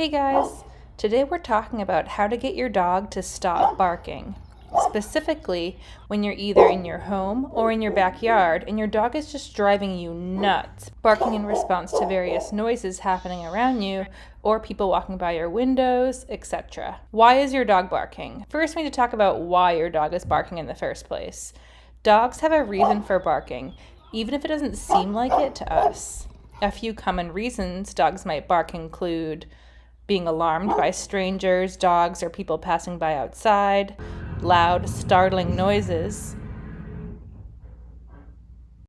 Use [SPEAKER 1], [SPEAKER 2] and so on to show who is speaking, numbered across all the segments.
[SPEAKER 1] Hey guys, today we're talking about how to get your dog to stop barking. Specifically, when you're either in your home or in your backyard and your dog is just driving you nuts, barking in response to various noises happening around you or people walking by your windows, etc. Why is your dog barking? First, we need to talk about why your dog is barking in the first place. Dogs have a reason for barking, even if it doesn't seem like it to us. A few common reasons dogs might bark include being alarmed by strangers, dogs, or people passing by outside, loud, startling noises,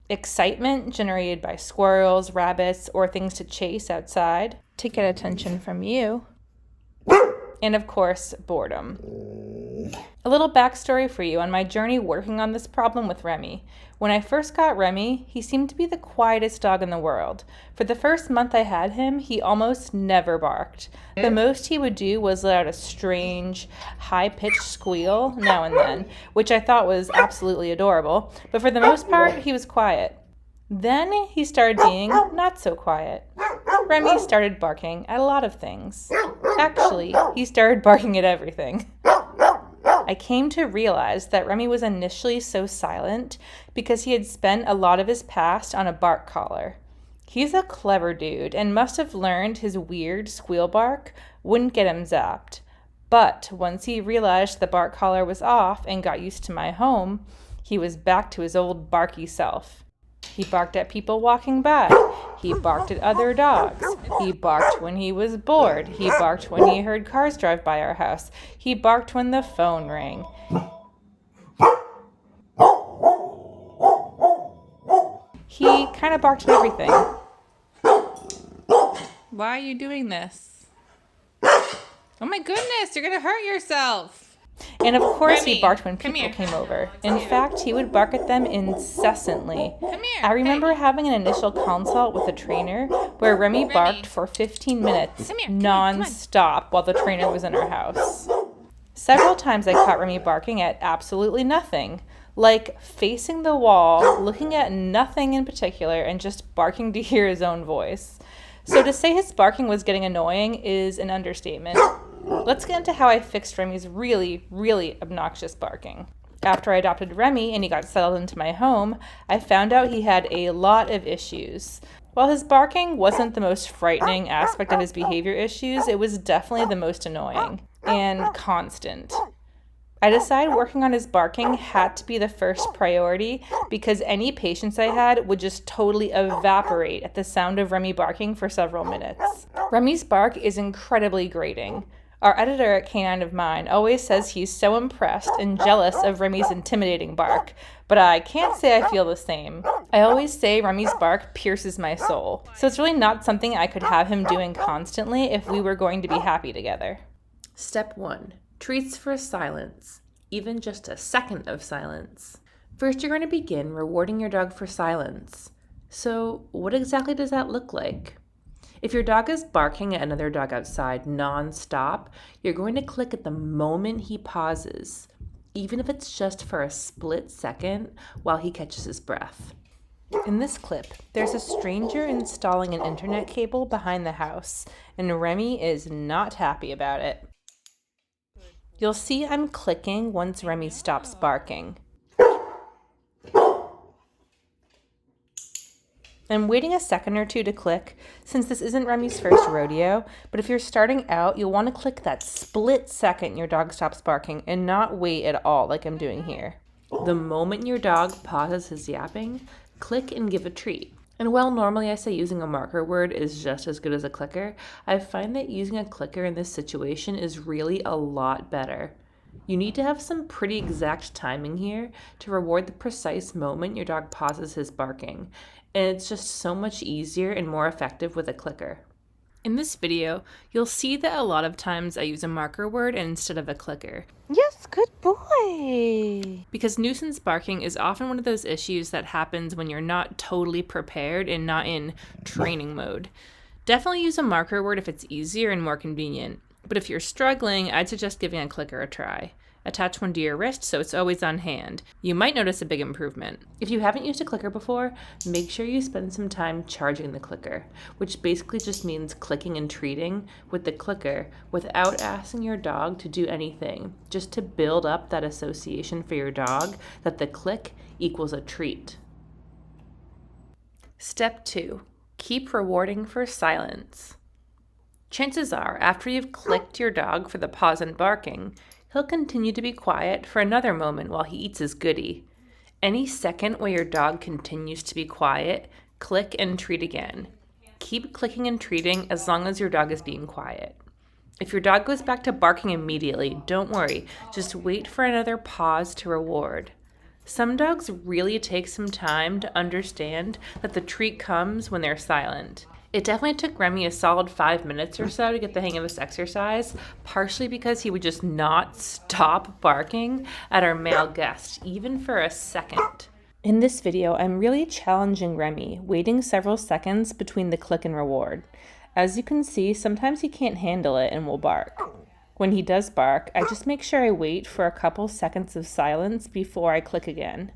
[SPEAKER 1] excitement generated by squirrels, rabbits, or things to chase outside to get attention from you, and of course, boredom. A little backstory for you on my journey working on this problem with Remy. When I first got Remy, he seemed to be the quietest dog in the world. For the first month I had him, he almost never barked. The most he would do was let out a strange, high-pitched squeal now and then, which I thought was absolutely adorable, but for the most part, he was quiet. Then he started being not so quiet. Remy started barking at a lot of things. Actually, he started barking at everything. I came to realize that Remy was initially so silent because he had spent a lot of his past on a bark collar. He's a clever dude and must have learned his weird squeal bark wouldn't get him zapped. But once he realized the bark collar was off and got used to my home, he was back to his old barky self. He barked at people walking by. He barked at other dogs. He barked when he was bored. He barked when he heard cars drive by our house. He barked when the phone rang. He kind of barked at everything. Why are you doing this? Oh my goodness, you're going to hurt yourself. And of course Remy, he barked when people came over. In fact, he would bark at them incessantly. I remember having an initial consult with a trainer where Remy barked for 15 minutes non-stop while the trainer was in our house. Several times I caught Remy barking at absolutely nothing, like facing the wall, looking at nothing in particular, and just barking to hear his own voice. So to say his barking was getting annoying is an understatement. Let's get into how I fixed Remy's really, really obnoxious barking. After I adopted Remy and he got settled into my home, I found out he had a lot of issues. While his barking wasn't the most frightening aspect of his behavior issues, it was definitely the most annoying and constant. I decided working on his barking had to be the first priority because any patience I had would just totally evaporate at the sound of Remy barking for several minutes. Remy's bark is incredibly grating. Our editor at Canine of Mine always says he's so impressed and jealous of Remy's intimidating bark, but I can't say I feel the same. I always say Remy's bark pierces my soul, so it's really not something I could have him doing constantly if we were going to be happy together.
[SPEAKER 2] Step 1. Treats for silence, even just a second of silence. First, you're going to begin rewarding your dog for silence. So, what exactly does that look like? If your dog is barking at another dog outside non-stop, you're going to click at the moment he pauses, even if it's just for a split second while he catches his breath.
[SPEAKER 1] In this clip, there's a stranger installing an internet cable behind the house, and Remy is not happy about it. You'll see I'm clicking once Remy stops barking. I'm waiting a second or two to click since this isn't Remy's first rodeo, but if you're starting out, you'll want to click that split second your dog stops barking and not wait at all like I'm doing here.
[SPEAKER 2] The moment your dog pauses his yapping, click and give a treat. And while normally I say using a marker word is just as good as a clicker, I find that using a clicker in this situation is really a lot better. You need to have some pretty exact timing here to reward the precise moment your dog pauses his barking, and it's just so much easier and more effective with a clicker. In this video, you'll see that a lot of times I use a marker word instead of a clicker.
[SPEAKER 1] Yes, good boy!
[SPEAKER 2] Because nuisance barking is often one of those issues that happens when you're not totally prepared and not in training mode. Definitely use a marker word if it's easier and more convenient. But if you're struggling, I'd suggest giving a clicker a try. Attach one to your wrist so it's always on hand. You might notice a big improvement. If you haven't used a clicker before, make sure you spend some time charging the clicker, which basically just means clicking and treating with the clicker without asking your dog to do anything, just to build up that association for your dog that the click equals a treat. Step 2. Keep rewarding for silence. Chances are, after you've clicked your dog for the pause and barking, he'll continue to be quiet for another moment while he eats his goodie. Any second where your dog continues to be quiet, click and treat again. Keep clicking and treating as long as your dog is being quiet. If your dog goes back to barking immediately, don't worry, just wait for another pause to reward. Some dogs really take some time to understand that the treat comes when they're silent. It definitely took Remy a solid 5 minutes or so to get the hang of this exercise, partially because he would just not stop barking at our male guest, even for a second. In this video, I'm really challenging Remy, waiting several seconds between the click and reward. As you can see, sometimes he can't handle it and will bark. When he does bark, I just make sure I wait for a couple seconds of silence before I click again.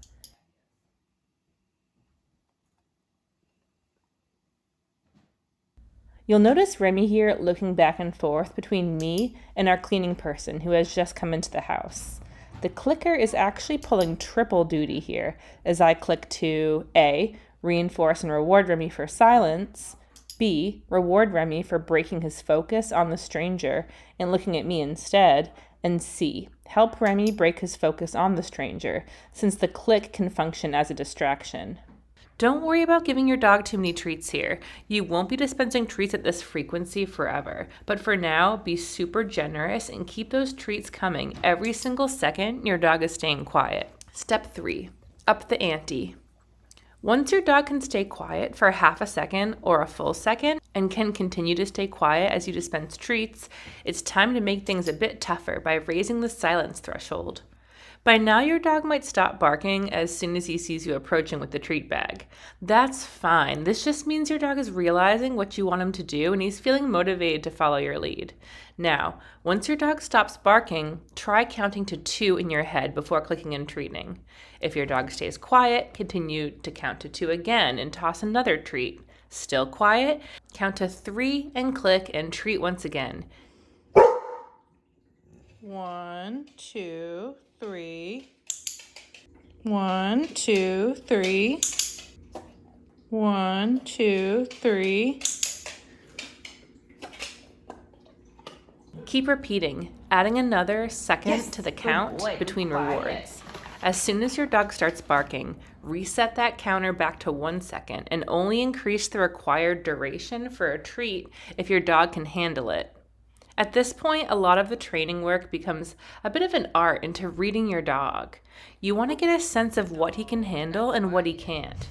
[SPEAKER 2] You'll notice Remy here looking back and forth between me and our cleaning person who has just come into the house. The clicker is actually pulling triple duty here as I click to A, reinforce and reward Remy for silence, B, reward Remy for breaking his focus on the stranger and looking at me instead, and C, help Remy break his focus on the stranger, since the click can function as a distraction. Don't worry about giving your dog too many treats here. You won't be dispensing treats at this frequency forever, but for now, be super generous and keep those treats coming every single second your dog is staying quiet. Step 3, up the ante. Once your dog can stay quiet for half a second or a full second and can continue to stay quiet as you dispense treats, it's time to make things a bit tougher by raising the silence threshold. By now, your dog might stop barking as soon as he sees you approaching with the treat bag. That's fine. This just means your dog is realizing what you want him to do and he's feeling motivated to follow your lead. Now, once your dog stops barking, try counting to 2 in your head before clicking and treating. If your dog stays quiet, continue to count to 2 again and toss another treat. Still quiet, count to 3 and click and treat once again.
[SPEAKER 1] 1, 2, 3. 1, 2, 3. 1, 2, 3.
[SPEAKER 2] Keep repeating, adding another second to the count between rewards. As soon as your dog starts barking, reset that counter back to 1 second and only increase the required duration for a treat if your dog can handle it. At this point, a lot of the training work becomes a bit of an art into reading your dog. You want to get a sense of what he can handle and what he can't.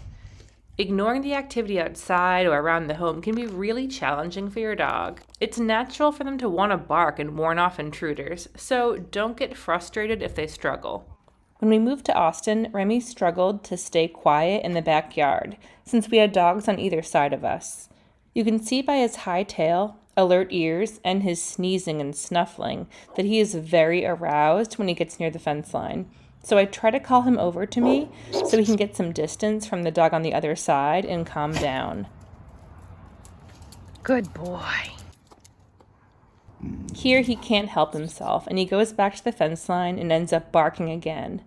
[SPEAKER 2] Ignoring the activity outside or around the home can be really challenging for your dog. It's natural for them to want to bark and warn off intruders, so don't get frustrated if they struggle. When we moved to Austin, Remy struggled to stay quiet in the backyard since we had dogs on either side of us. You can see by his high tail, alert ears, and his sneezing and snuffling that he is very aroused when he gets near the fence line. So I try to call him over to me so he can get some distance from the dog on the other side and calm down.
[SPEAKER 3] Good boy.
[SPEAKER 1] Here he can't help himself and he goes back to the fence line and ends up barking again.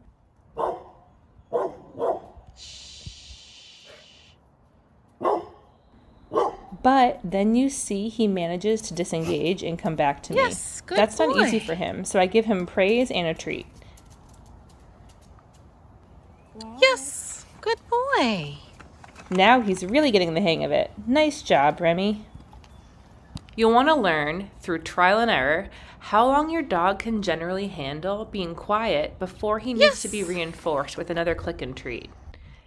[SPEAKER 1] But then you see he manages to disengage and come back to me.
[SPEAKER 3] Yes, good
[SPEAKER 1] That's
[SPEAKER 3] boy.
[SPEAKER 1] not easy for him, so I give him praise and a treat.
[SPEAKER 3] Yes, good boy.
[SPEAKER 1] Now he's really getting the hang of it. Nice job, Remy.
[SPEAKER 2] You'll want to learn, through trial and error, how long your dog can generally handle being quiet before he needs to be reinforced with another click and treat.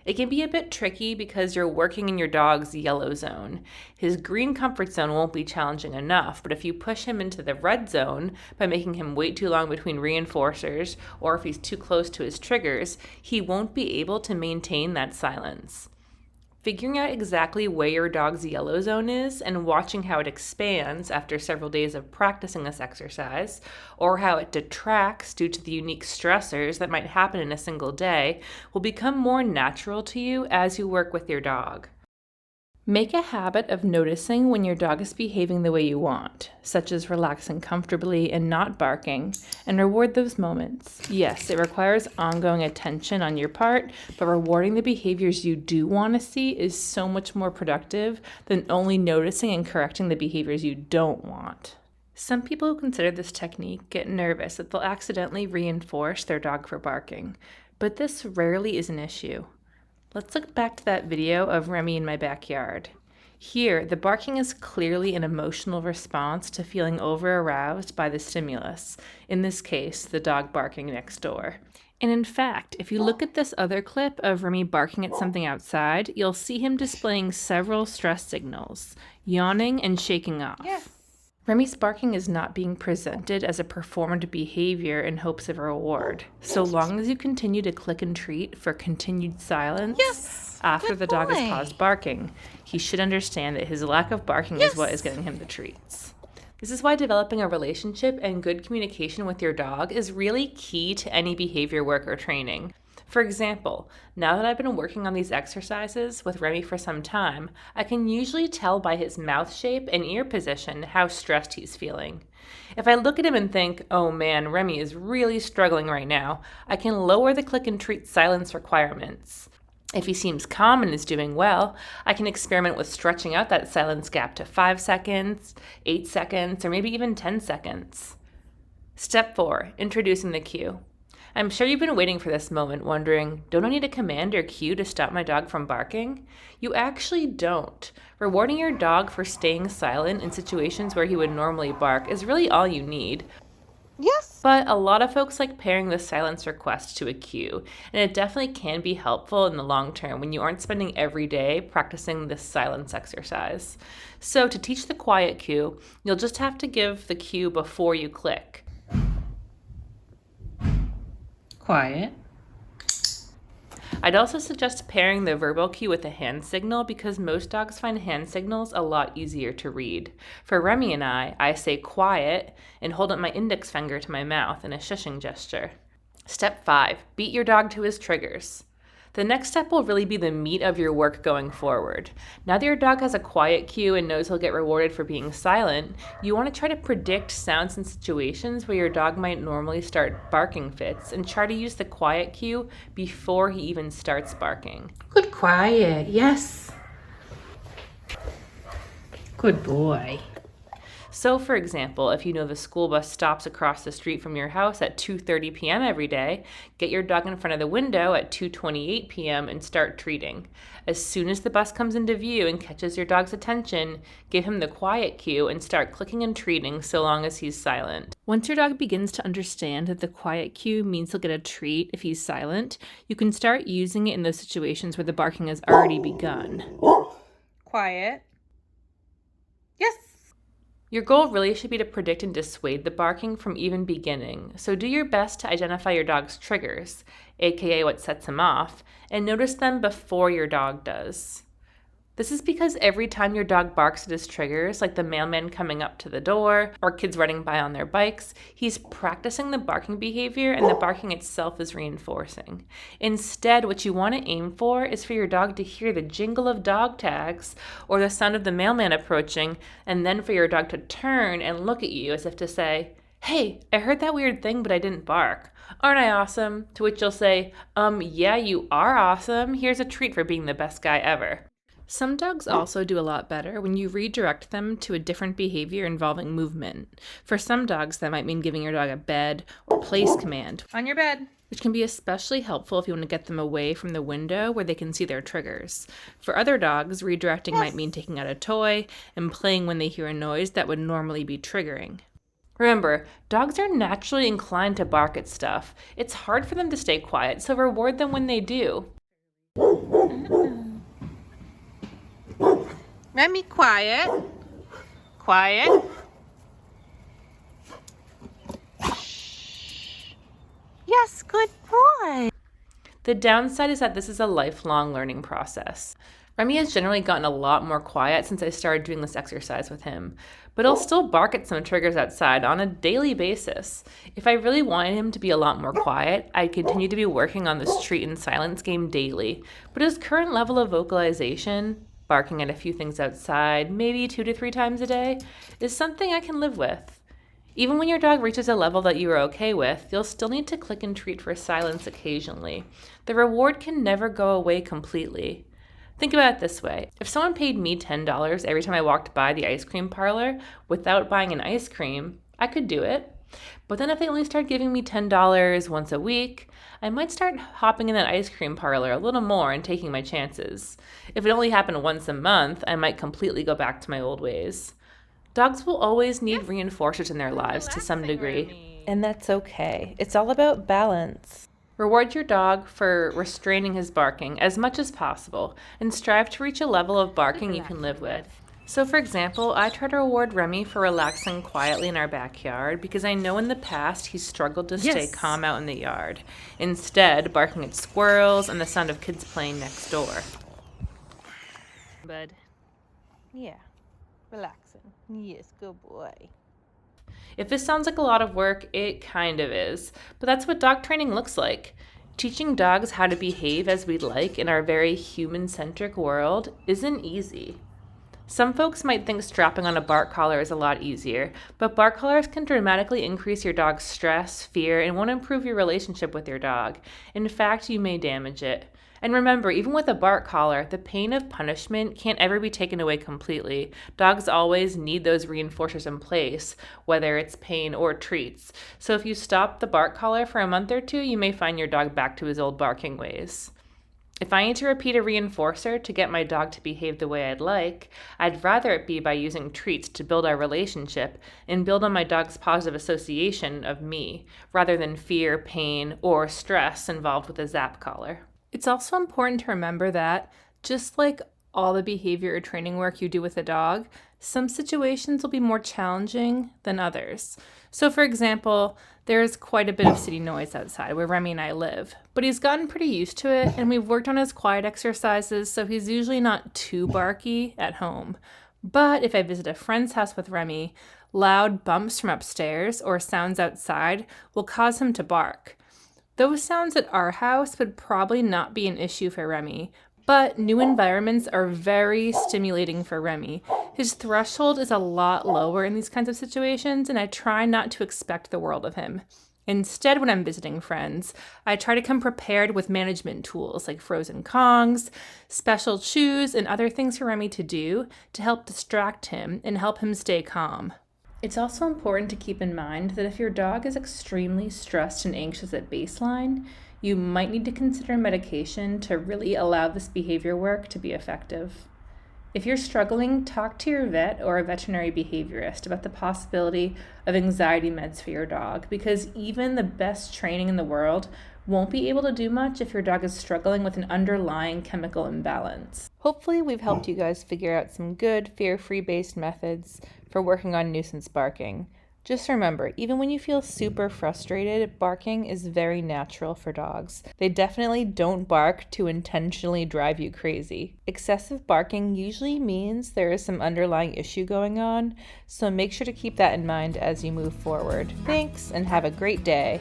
[SPEAKER 2] It can be a bit tricky because you're working in your dog's yellow zone. His green comfort zone won't be challenging enough, but if you push him into the red zone by making him wait too long between reinforcers, or if he's too close to his triggers, he won't be able to maintain that silence. Figuring out exactly where your dog's yellow zone is and watching how it expands after several days of practicing this exercise, or how it detracts due to the unique stressors that might happen in a single day, will become more natural to you as you work with your dog. Make a habit of noticing when your dog is behaving the way you want, such as relaxing comfortably and not barking, and reward those moments. Yes, it requires ongoing attention on your part, but rewarding the behaviors you do want to see is so much more productive than only noticing and correcting the behaviors you don't want. Some people who consider this technique get nervous that they'll accidentally reinforce their dog for barking, but this rarely is an issue. Let's look back to that video of Remy in my backyard. Here, the barking is clearly an emotional response to feeling over-aroused by the stimulus, in this case, the dog barking next door. And in fact, if you look at this other clip of Remy barking at something outside, you'll see him displaying several stress signals, yawning and shaking off.
[SPEAKER 1] Yes.
[SPEAKER 2] Remy's barking is not being presented as a performed behavior in hopes of a reward. So long as you continue to click and treat for continued silence after the dog has paused barking, he should understand that his lack of barking is what is getting him the treats. This is why developing a relationship and good communication with your dog is really key to any behavior work or training. For example, now that I've been working on these exercises with Remy for some time, I can usually tell by his mouth shape and ear position how stressed he's feeling. If I look at him and think, oh man, Remy is really struggling right now, I can lower the click and treat silence requirements. If he seems calm and is doing well, I can experiment with stretching out that silence gap to 5 seconds, 8 seconds, or maybe even 10 seconds. Step 4, introducing the cue. I'm sure you've been waiting for this moment, wondering, don't I need a command or cue to stop my dog from barking? You actually don't. Rewarding your dog for staying silent in situations where he would normally bark is really all you need.
[SPEAKER 3] Yes.
[SPEAKER 2] But a lot of folks like pairing the silence request to a cue, and it definitely can be helpful in the long term when you aren't spending every day practicing this silence exercise. So to teach the quiet cue, you'll just have to give the cue before you click.
[SPEAKER 3] Quiet.
[SPEAKER 2] I'd also suggest pairing the verbal cue with a hand signal because most dogs find hand signals a lot easier to read. For Remy and I say quiet and hold up my index finger to my mouth in a shushing gesture. Step 5, beat your dog to his triggers. The next step will really be the meat of your work going forward. Now that your dog has a quiet cue and knows he'll get rewarded for being silent, you want to try to predict sounds and situations where your dog might normally start barking fits and try to use the quiet cue before he even starts barking.
[SPEAKER 3] Good quiet. Yes. Good boy.
[SPEAKER 2] So, for example, if you know the school bus stops across the street from your house at 2:30 p.m. every day, get your dog in front of the window at 2:28 p.m. and start treating. As soon as the bus comes into view and catches your dog's attention, give him the quiet cue and start clicking and treating so long as he's silent. Once your dog begins to understand that the quiet cue means he'll get a treat if he's silent, you can start using it in those situations where the barking has already begun.
[SPEAKER 1] Quiet. Yes.
[SPEAKER 2] Your goal really should be to predict and dissuade the barking from even beginning, so do your best to identify your dog's triggers, aka what sets him off, and notice them before your dog does. This is because every time your dog barks at his triggers, like the mailman coming up to the door or kids running by on their bikes, he's practicing the barking behavior and the barking itself is reinforcing. Instead, what you want to aim for is for your dog to hear the jingle of dog tags or the sound of the mailman approaching, and then for your dog to turn and look at you as if to say, "Hey, I heard that weird thing, but I didn't bark. Aren't I awesome?" To which you'll say, yeah, you are awesome. Here's a treat for being the best guy ever." Some dogs also do a lot better when you redirect them to a different behavior involving movement. For some dogs, that might mean giving your dog a bed or place command,
[SPEAKER 1] On your bed.
[SPEAKER 2] which can be especially helpful if you want to get them away from the window where they can see their triggers. For other dogs, redirecting might mean taking out a toy and playing when they hear a noise that would normally be triggering. Remember, dogs are naturally inclined to bark at stuff. It's hard for them to stay quiet, so reward them when they do.
[SPEAKER 1] Remy, quiet. Quiet.
[SPEAKER 3] Yes, good boy.
[SPEAKER 2] The downside is that this is a lifelong learning process. Remy has generally gotten a lot more quiet since I started doing this exercise with him, but he'll still bark at some triggers outside on a daily basis. If I really wanted him to be a lot more quiet, I'd continue to be working on this treat and silence game daily, but his current level of vocalization, barking at a few things outside, maybe 2 to 3 times a day, is something I can live with. Even when your dog reaches a level that you are okay with, you'll still need to click and treat for silence occasionally. The reward can never go away completely. Think about it this way. If someone paid me $10 every time I walked by the ice cream parlor without buying an ice cream, I could do it. But then if they only start giving me $10 once a week, I might start hopping in that ice cream parlor a little more and taking my chances. If it only happened once a month, I might completely go back to my old ways. Dogs will always need reinforcers in their lives to some degree.
[SPEAKER 1] And that's okay. It's all about balance.
[SPEAKER 2] Reward your dog for restraining his barking as much as possible and strive to reach a level of barking you can live with. So for example, I try to reward Remy for relaxing quietly in our backyard because I know in the past he's struggled to stay calm out in the yard, instead barking at squirrels and the sound of kids playing next door.
[SPEAKER 1] Bud. Yeah. Relaxing. Yes, good boy.
[SPEAKER 2] If this sounds like a lot of work, it kind of is, but that's what dog training looks like. Teaching dogs how to behave as we'd like in our very human-centric world isn't easy. Some folks might think strapping on a bark collar is a lot easier, but bark collars can dramatically increase your dog's stress, fear, and won't improve your relationship with your dog. In fact, you may damage it. And remember, even with a bark collar, the pain of punishment can't ever be taken away completely. Dogs always need those reinforcers in place, whether it's pain or treats. So if you stop the bark collar for a month or 2, you may find your dog back to his old barking ways. If I need to repeat a reinforcer to get my dog to behave the way I'd like, I'd rather it be by using treats to build our relationship and build on my dog's positive association of me, rather than fear, pain, or stress involved with a zap collar.
[SPEAKER 1] It's also important to remember that, just like all the behavior or training work you do with a dog, some situations will be more challenging than others. So for example, there's quite a bit of city noise outside where Remy and I live, but he's gotten pretty used to it, and we've worked on his quiet exercises, so he's usually not too barky at home. But if I visit a friend's house with Remy, loud bumps from upstairs or sounds outside will cause him to bark. Those sounds at our house would probably not be an issue for Remy, but new environments are very stimulating for Remy. His threshold is a lot lower in these kinds of situations, and I try not to expect the world of him. Instead, when I'm visiting friends, I try to come prepared with management tools like frozen Kongs, special chews, and other things for Remy to do to help distract him and help him stay calm. It's also important to keep in mind that if your dog is extremely stressed and anxious at baseline, you might need to consider medication to really allow this behavior work to be effective. If you're struggling, talk to your vet or a veterinary behaviorist about the possibility of anxiety meds for your dog, because even the best training in the world won't be able to do much if your dog is struggling with an underlying chemical imbalance. Hopefully we've helped you guys figure out some good fear-free based methods for working on nuisance barking. Just remember, even when you feel super frustrated, barking is very natural for dogs. They definitely don't bark to intentionally drive you crazy. Excessive barking usually means there is some underlying issue going on, so make sure to keep that in mind as you move forward. Thanks, and have a great day.